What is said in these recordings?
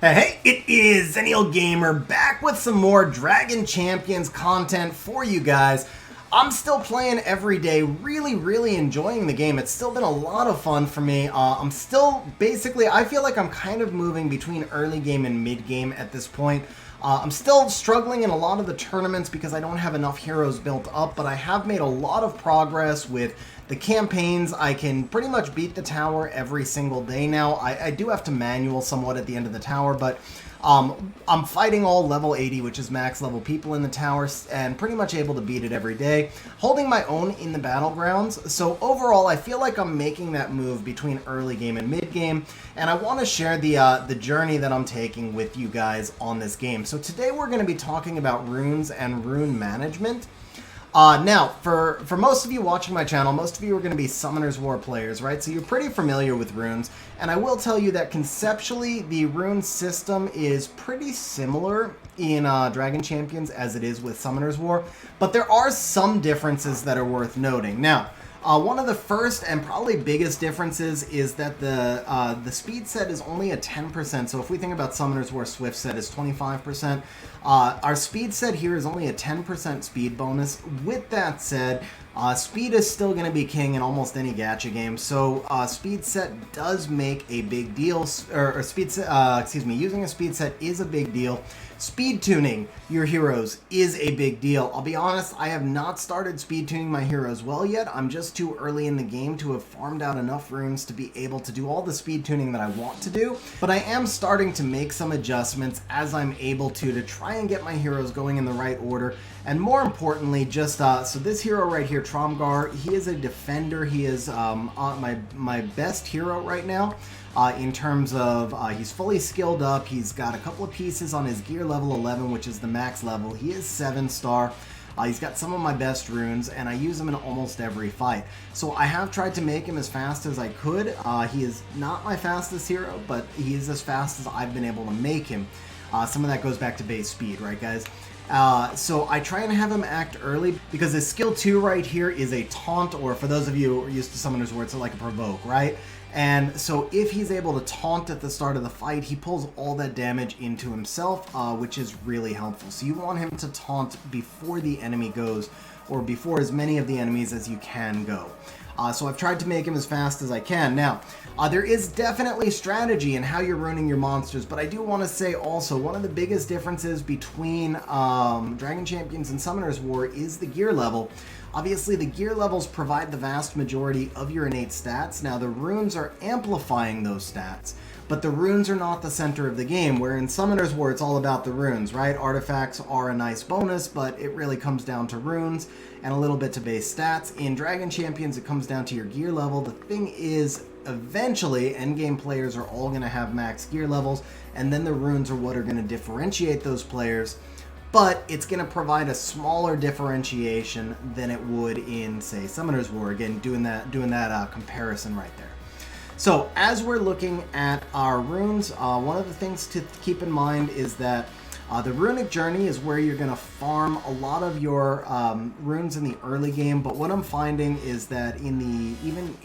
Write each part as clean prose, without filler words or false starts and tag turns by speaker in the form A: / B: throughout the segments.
A: Hey, it is Zennial Gamer back with some more Dragon Champions content for you guys. I'm still playing every day, really enjoying the game. It's still been a lot of fun for me. I'm still, basically, I feel like I'm kind of moving between early game and mid game at this point. I'm still struggling in a lot of the tournaments because I don't have enough heroes built up, but I have made a lot of progress with the campaigns. I can pretty much beat the tower every single day now. I do have to manual somewhat at the end of the tower, but I'm fighting all level 80, which is max level people in the tower, and pretty much able to beat it every day, holding my own in the battlegrounds. So overall, I feel like I'm making that move between early game and mid game, and I want to share the journey that I'm taking with you guys on this game. So today we're going to be talking about runes and rune management. Now, for most of you watching my channel, most of you are going to be Summoner's War players, right? So you're pretty familiar with runes, and I will tell you that conceptually, the rune system is pretty similar in Dragon Champions as it is with Summoner's War, but there are some differences that are worth noting. Now, one of the first and probably biggest differences is that the speed set is only a 10%. So if we think about Summoner's War, Swift set is 25%. Our speed set here is only a 10% speed bonus. With that said, speed is still going to be king in almost any gacha game. So speed set does make a big deal, using a speed set is a big deal. Speed tuning your heroes is a big deal. I'll be honest, I have not started speed tuning my heroes well yet. I'm just too early in the game to have farmed out enough runes to be able to do all the speed tuning that I want to do. But I am starting to make some adjustments as I'm able to try and get my heroes going in the right order. And more importantly, just so this hero right here, Tromgar, he is a defender. He is my best hero right now. In terms of he's fully skilled up. He's got a couple of pieces on his gear level 11, which is the max level. He is 7-star. He's got some of my best runes, and I use him in almost every fight. So I have tried to make him as fast as I could. He is not my fastest hero, but he is as fast as I've been able to make him. Some of that goes back to base speed, right, guys? So I try and have him act early because his skill 2 right here is a taunt, or for those of you who are used to Summoner's War, it's like a provoke, right? And so if he's able to taunt at the start of the fight, he pulls all that damage into himself, which is really helpful. So you want him to taunt before the enemy goes, or before as many of the enemies as you can go. So I've tried to make him as fast as I can. Now, there is definitely strategy in how you're runing your monsters, but I do want to say also, one of the biggest differences between Dragon Champions and Summoner's War is the gear level. Obviously, the gear levels provide the vast majority of your innate stats. Now, the runes are amplifying those stats, but the runes are not the center of the game, where in Summoner's War, it's all about the runes, right? Artifacts are a nice bonus, but it really comes down to runes and a little bit to base stats. In Dragon Champions, it comes down to your gear level. The thing is, eventually, endgame players are all going to have max gear levels, and then the runes are what are going to differentiate those players. But it's going to provide a smaller differentiation than it would in, say, Summoner's War. Again, doing that comparison right there. So as we're looking at our runes, one of the things to keep in mind is that the runic journey is where you're going to farm a lot of your runes in the early game. But what I'm finding is that in the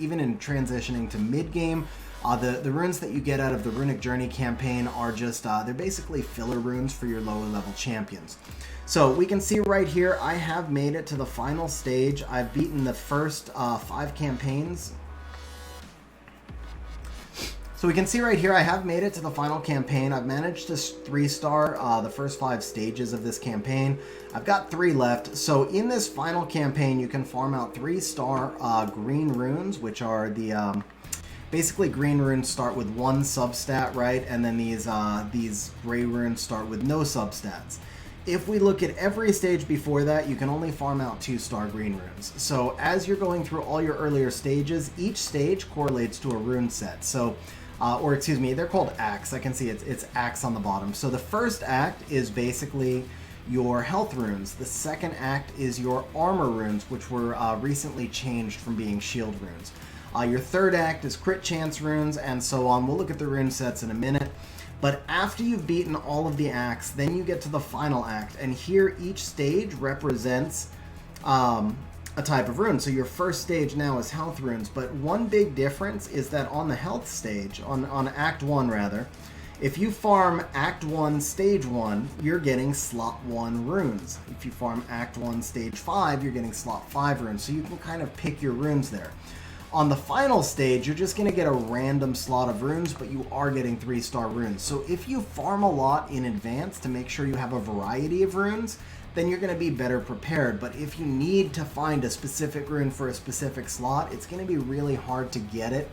A: even in transitioning to mid game, the runes that you get out of the Runic Journey campaign are just, they're basically filler runes for your lower level champions. So we can see right here, I have made it to the final stage. I've beaten the first 5 campaigns. So we can see right here, I have made it to the final campaign. I've managed to 3-star the first 5 stages of this campaign. I've got 3 left. So in this final campaign, you can farm out 3-star green runes, which are the... basically, green runes start with 1 substat, right? And then these gray runes start with no substats. If we look at every stage before that, you can only farm out 2-star green runes. So as you're going through all your earlier stages, each stage correlates to a rune set. So, or excuse me, they're called acts. I can see it's acts on the bottom. So the first act is basically your health runes. The second act is your armor runes, which were recently changed from being shield runes. Your third act is crit chance runes, and so on. We'll look at the rune sets in a minute. But after you've beaten all of the acts, then you get to the final act. And here, each stage represents a type of rune. So your first stage now is health runes. But one big difference is that on the health stage, on Act 1 rather, If you farm Act 1, Stage 1, you're getting Slot 1 runes. If you farm Act 1, Stage 5, you're getting Slot 5 runes. So you can kind of pick your runes there. On the final stage, you're just going to get a random slot of runes, but you are getting 3-star runes. So if you farm a lot in advance to make sure you have a variety of runes, then you're going to be better prepared. But if you need to find a specific rune for a specific slot, it's going to be really hard to get it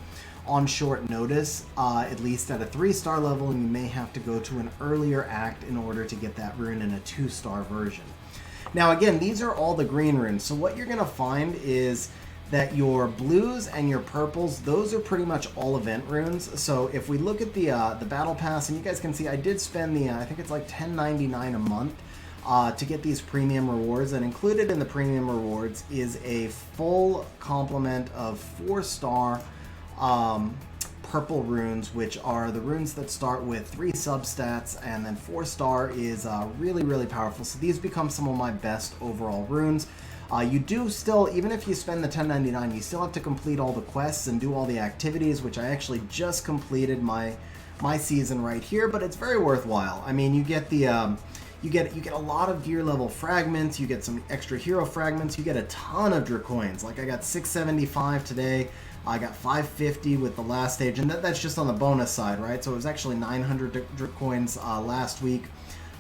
A: on short notice, at least at a 3-star level, and you may have to go to an earlier act in order to get that rune in a 2-star version. Now again, these are all the green runes, so what you're going to find is that your blues and your purples, those are pretty much all event runes. So if we look at the battle pass, and you guys can see I did spend the, I think it's like $10.99 a month to get these premium rewards, and included in the premium rewards is a full complement of 4-star purple runes, which are the runes that start with 3 substats, and then 4-star is really, really powerful. So these become some of my best overall runes. You do still, even if you spend the $10.99, you still have to complete all the quests and do all the activities, which I actually just completed my season right here, but it's very worthwhile. I mean, you get the you get a lot of gear level fragments, you get some extra hero fragments, you get a ton of Dracoins. Like I got 675 today, I got 550 with the last stage, and that's just on the bonus side, right? So it was actually 900 Dracoins last week.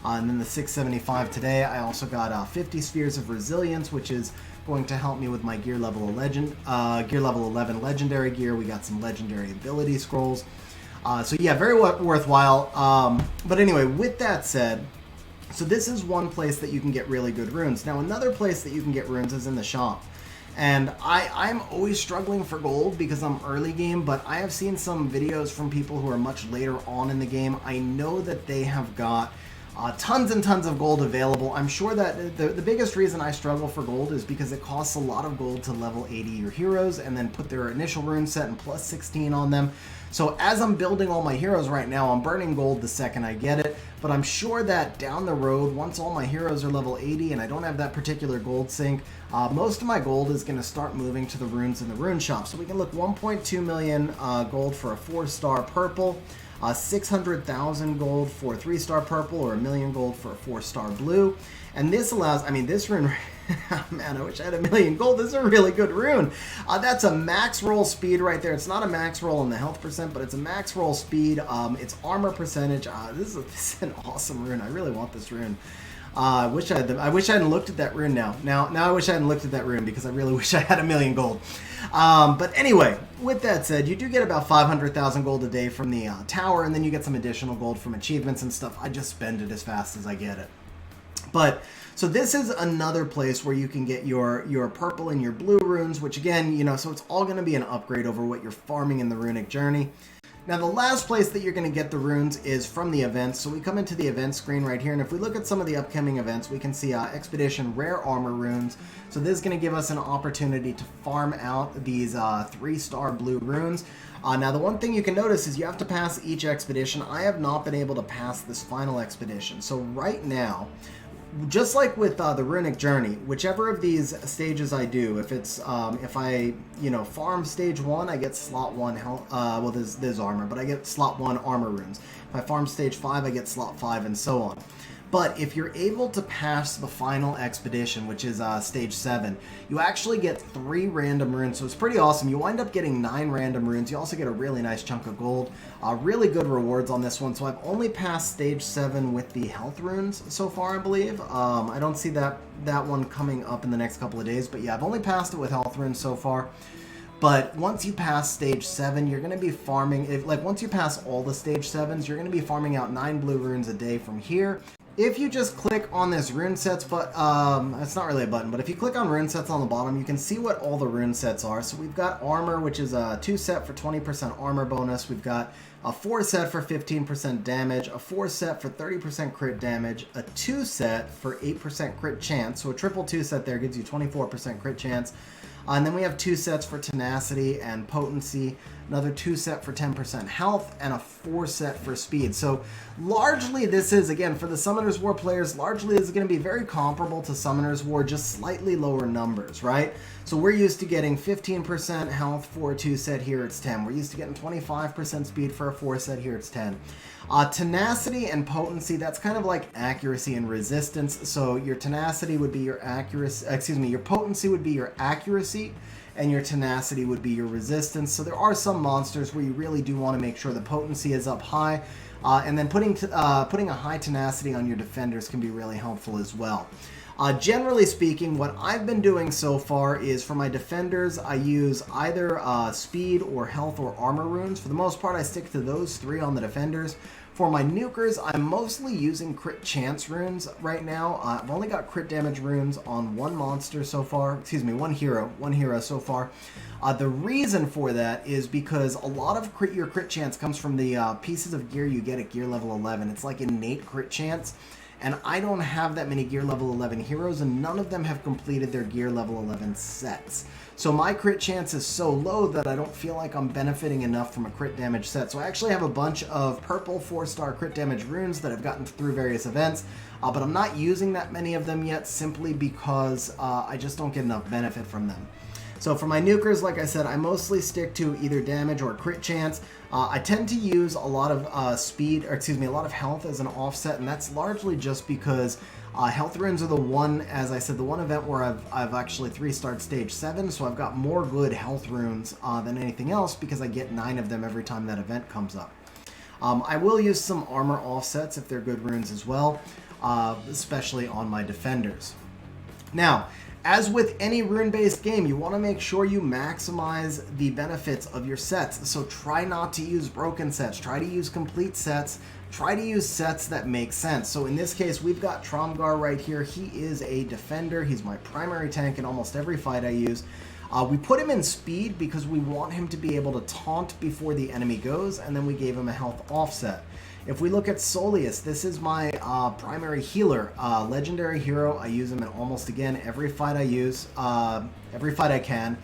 A: And then the 675 today. I also got 50 Spheres of Resilience, which is going to help me with my gear level 11 legendary gear. We got some legendary ability scrolls. So yeah, very worthwhile. But anyway, with that said, so this is one place that you can get really good runes. Now another place that you can get runes is in the shop. And I'm always struggling for gold because I'm early game, but I have seen some videos from people who are much later on in the game. I know that they have got tons and tons of gold available. I'm sure that the biggest reason I struggle for gold is because it costs a lot of gold to level 80 your heroes and then put their initial rune set and plus 16 on them. So as I'm building all my heroes right now, I'm burning gold the second I get it, but I'm sure that down the road, once all my heroes are level 80 and I don't have that particular gold sink, most of my gold is going to start moving to the runes in the rune shop. So we can look 1.2 million gold for a 4-star purple, 600,000 gold for a 3-star purple, or 1 million gold for a 4-star blue. And this allows, I mean, this rune, man, I wish I had 1 million gold. This is a really good rune. That's a max roll speed right there. It's not a max roll in the health percent, but it's a max roll speed. It's armor percentage. This is an awesome rune. I really want this rune. I wish I hadn't looked at that rune now. Now I wish I hadn't looked at that rune because I really wish I had 1 million gold. But anyway, with that said, you do get about 500,000 gold a day from the tower, and then you get some additional gold from achievements and stuff. I just spend it as fast as I get it. But so this is another place where you can get your purple and your blue runes, which again, you know, so it's all going to be an upgrade over what you're farming in the runic journey. Now the last place that you're going to get the runes is from the events. So we come into the event screen right here, and if we look at some of the upcoming events, we can see Expedition Rare Armor runes. So this is going to give us an opportunity to farm out these 3-star blue runes. Now the one thing you can notice is you have to pass each expedition. I have not been able to pass this final expedition. So right now, just like with the runic journey, whichever of these stages I do, if it's if I farm stage 1, I get slot 1 health. Well, there's armor, but I get slot 1 armor runes. If I farm stage 5, I get slot 5, and so on. But if you're able to pass the final expedition, which is stage 7, you actually get 3 random runes, so it's pretty awesome. You wind up getting 9 random runes. You also get a really nice chunk of gold. Really good rewards on this one. So I've only passed stage 7 with the health runes so far, I believe. I don't see that one coming up in the next couple of days, but yeah, I've only passed it with health runes so far. But once you pass stage 7, you're going to be farming, once you pass all the stage 7s, you're going to be farming out 9 blue runes a day from here. If you just click on this rune sets, but it's not really a button, but if you click on rune sets on the bottom, you can see what all the rune sets are. So we've got armor, which is a 2 set for 20% armor bonus. We've got a 4 set for 15% damage, a 4 set for 30% crit damage, a 2 set for 8% crit chance. So a triple 2 set there gives you 24% crit chance. And then we have 2 sets for tenacity and potency. another 2 set for 10% health, and a 4 set for speed. So largely this is, again, for the Summoner's War players, largely this is going to be very comparable to Summoner's War, just slightly lower numbers, right? So we're used to getting 15% health for a 2 set, here it's 10. We're used to getting 25% speed for a 4 set, here it's 10. Tenacity and potency, that's kind of like accuracy and resistance. So your tenacity would be your accuracy, your potency would be your accuracy, and your tenacity would be your resistance. So there are some monsters where you really do want to make sure the potency is up high, and then putting a high tenacity on your defenders can be really helpful as well. Generally speaking, what I've been doing so far is for my defenders, I use either speed or health or armor runes. For the most part, I stick to those 3 on the defenders. For my nukers, I'm mostly using crit chance runes right now. I've only got crit damage runes on 1 monster so far. Excuse me, one hero so far. The reason for that is because a lot of your crit chance comes from the pieces of gear you get at gear level 11. It's like innate crit chance. And I don't have that many gear level 11 heroes, and none of them have completed their gear level 11 sets. So my crit chance is so low that I don't feel like I'm benefiting enough from a crit damage set. So I actually have a bunch of purple 4-star crit damage runes that I've gotten through various events, but I'm not using that many of them yet simply because I just don't get enough benefit from them. So for my nukers, like I said, I mostly stick to either damage or crit chance. I tend to use a lot of a lot of health as an offset, and that's largely just because health runes are the one, as I said, the one event where I've actually 3-starred stage 7, so I've got more good health runes than anything else because I get 9 of them every time that event comes up. I will use some armor offsets if they're good runes as well, especially on my defenders. Now, as with any rune-based game, you want to make sure you maximize the benefits of your sets. So try not to use broken sets. Try to use complete sets. Try to use sets that make sense. So in this case, we've got Tromgar right here. He is a defender. He's my primary tank in almost every fight I use. We put him in speed because we want him to be able to taunt before the enemy goes, and then we gave him a health offset. If we look at Soleus, this is my primary healer, legendary hero. I use him in almost, again, every fight I use, every fight I can.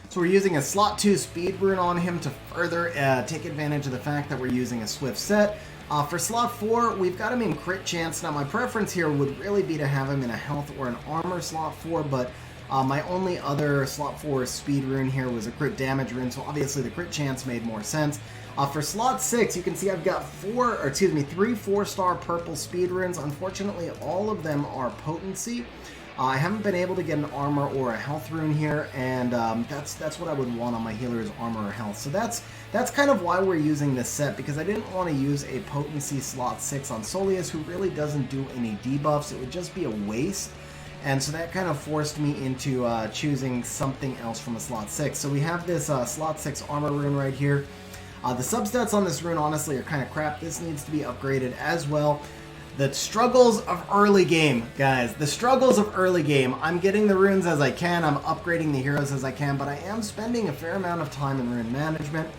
A: So we're using a slot 2 speed rune on him to further take advantage of the fact that we're using a swift set. For slot 4, we've got him in crit chance. Now my preference here would really be to have him in a health or an armor slot 4, but my only other slot 4 speed rune here was a crit damage rune, so obviously the crit chance made more sense. For slot 6, you can see I've got 3 4-star purple speed runes. Unfortunately, all of them are potency. I haven't been able to get an armor or a health rune here, and that's what I would want on my healer's armor or health. So that's kind of why we're using this set, because I didn't want to use a potency slot 6 on Soleus, who really doesn't do any debuffs. It would just be a waste. And so that kind of forced me into choosing something else from a slot 6. So we have this slot 6 armor rune right here. The substats on this rune, honestly, are kind of crap. This needs to be upgraded as well. The struggles of early game, guys. The struggles of early game. I'm getting the runes as I can. I'm upgrading the heroes as I can, but I am spending a fair amount of time in rune management.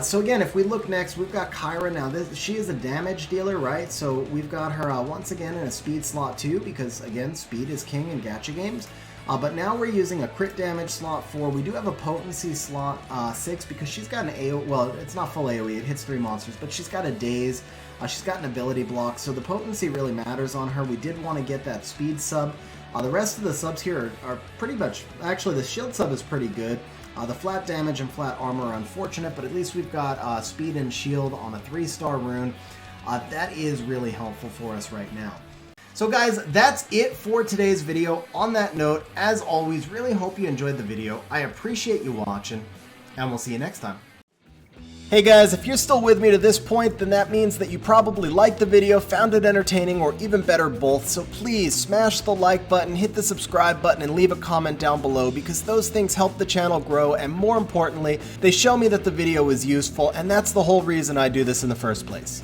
A: So again, if we look next, we've got Kyra now. She is a damage dealer, right? So we've got her once again in a speed slot 2 because, again, speed is king in gacha games. But now we're using a crit damage slot 4. We do have a potency slot 6 because she's got an AoE. Well, it's not full AoE. It hits 3 monsters, but she's got a daze. She's got an ability block, so the potency really matters on her. We did want to get that speed sub. The rest of the subs here are pretty much... Actually, the shield sub is pretty good. The flat damage and flat armor are unfortunate, but at least we've got speed and shield on a 3-star rune. That is really helpful for us right now. So guys, that's it for today's video. On that note, as always, really hope you enjoyed the video. I appreciate you watching, and we'll see you next time. Hey guys, if you're still with me to this point, then that means that you probably liked the video, found it entertaining, or even better, both. So please smash the like button, hit the subscribe button, and leave a comment down below, because those things help the channel grow, and more importantly, they show me that the video is useful, and that's the whole reason I do this in the first place.